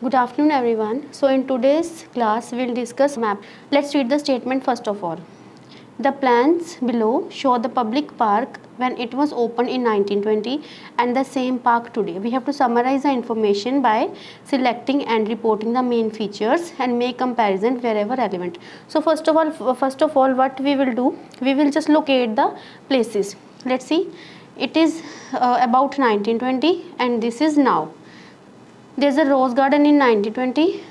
Good afternoon everyone. So in today's class we'll discuss map. Let's read the statement first of all. The plans below show the public park when it was opened in 1920 and the same park today. We have to summarize the information by selecting and reporting the main features and make comparison wherever relevant. So first of all what we will do, we will just locate the places. Let's see. It is about 1920 and this is now. There's a rose garden in 1920.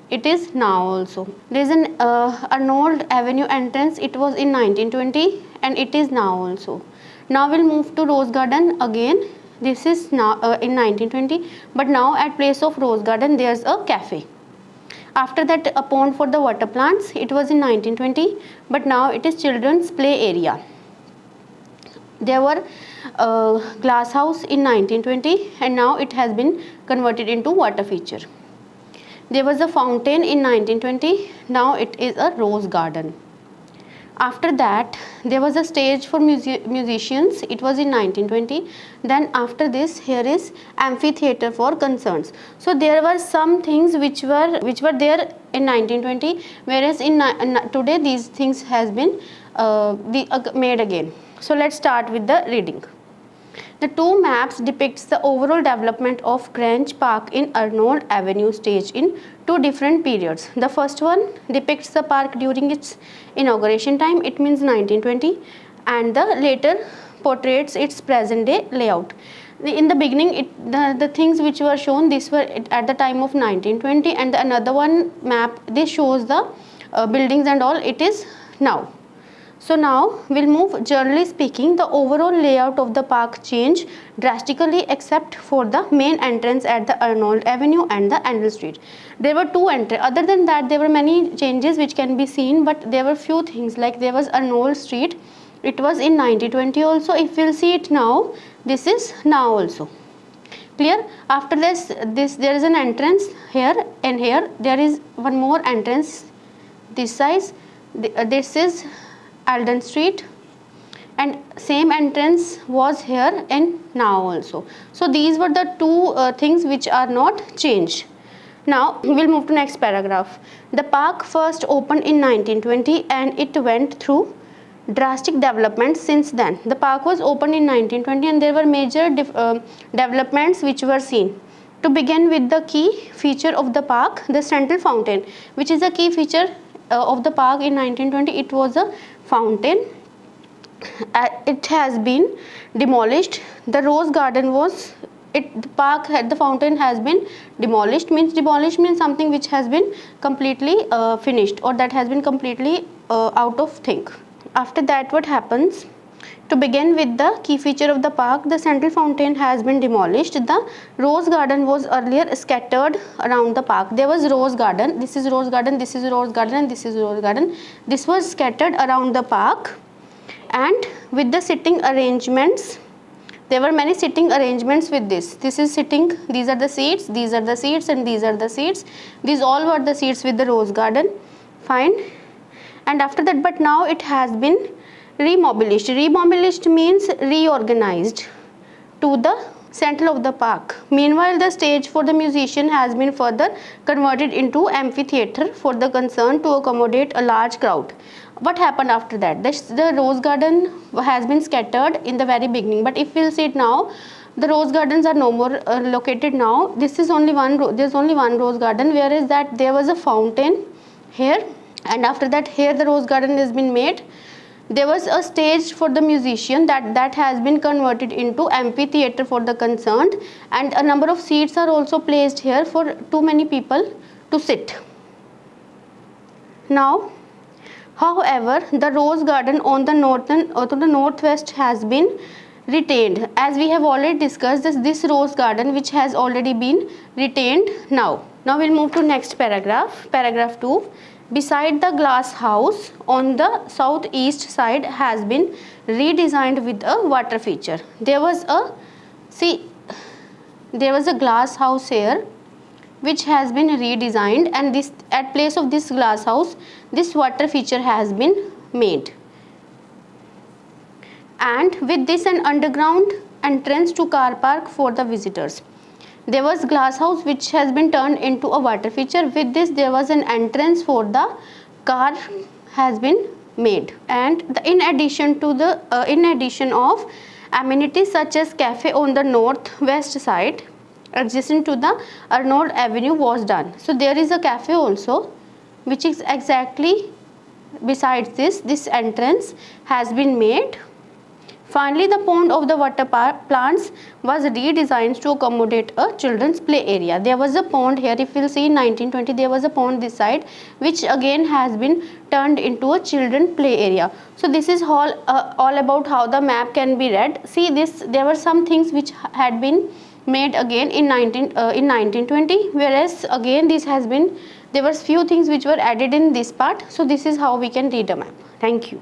It is now also. There's an Arnold Avenue entrance. It was in 1920 and it is now also. Now we'll move to Rose Garden again. This is now in 1920, but now at place of Rose Garden there's a cafe. After that, a pond for the water plants. It was in 1920, but now it is children's play area. There were glass house in 1920 and now it has been converted into water feature. There was a fountain in 1920, now it is a rose garden. After that, there was a stage for musicians. It was in 1920. Then after this, here is amphitheater for concerts. So there were some things which were there in 1920, whereas in today these things has been made again. So let's start with the reading. The two maps depicts the overall development of Grange Park in Arnold Avenue stage in two different periods. The first one depicts the park during its inauguration time, it means 1920, and the later portrays its present day layout. In the beginning, the things which were shown, these were at the time of 1920, and another one map, this shows the buildings and all, it is now. So now we'll move. Generally speaking, the overall layout of the park changed drastically except for the main entrance at the Arnold Avenue and the Anvil Street. There were two entrances. Other than that, there were many changes which can be seen, but there were few things like there was Arnold Street. It was in 1920 also. If we'll see it now, this is now also. Clear? After this there is an entrance here, and here there is one more entrance this size. This is Alden Street, and same entrance was here and now also. So these were the two things which are not changed. Now we'll move to next paragraph. The park first opened in 1920 and it went through drastic development since then. The park was opened in 1920 and there were major developments which were seen. To begin with, the key feature of the park, the central fountain, which is a key feature of the park in 1920. It was a fountain. It has been demolished. The rose garden was the fountain has been demolished. Demolished means something which has been completely finished, or that has been completely out of thing. After that, what happens? To begin with, the key feature of the park, the central fountain has been demolished. The rose garden was earlier scattered around the park. There was rose garden, this is rose garden, this is rose garden, and this is rose garden. This was scattered around the park, and with the sitting arrangements, there were many sitting arrangements with this. This is sitting, these are the seats, these are the seats, and these are the seats. These all were the seats with the rose garden. Fine. And after that, but now it has been remobilished. Remobilished means reorganized to the center of the park. Meanwhile, the stage for the musician has been further converted into amphitheater for the concern to accommodate a large crowd. What happened after that? The rose garden has been scattered in the very beginning, but if we'll see it now, the rose gardens are no more located now. This is only one. There's only one rose garden, whereas that there was a fountain here, and after that here the rose garden has been made. There was a stage for the musician that has been converted into amphitheater for the concerned, and a number of seats are also placed here for too many people to sit. Now, however, the rose garden on the northern or to the northwest has been retained. As we have already discussed, this rose garden which has already been retained now. Now we'll move to next paragraph, paragraph 2. Beside the glass house on the southeast side has been redesigned with a water feature. There was a glass house here which has been redesigned, and this at place of this glass house this water feature has been made. And with this, an underground entrance to car park for the visitors. There was glass house which has been turned into a water feature. With this, there was an entrance for the car has been made. And in addition to the in addition of amenities such as cafe on the northwest side adjacent to the Arnold Avenue was done. So there is a cafe also which is exactly besides this entrance has been made. Finally, the pond of the water plants was redesigned to accommodate a children's play area. There was a pond here, if you will see in 1920, there was a pond this side which again has been turned into a children play area. So this is all about how the map can be read. See this, there were some things which had been made again in 1920, whereas again this has been, there was few things which were added in this part. So this is how we can read a map. Thank you.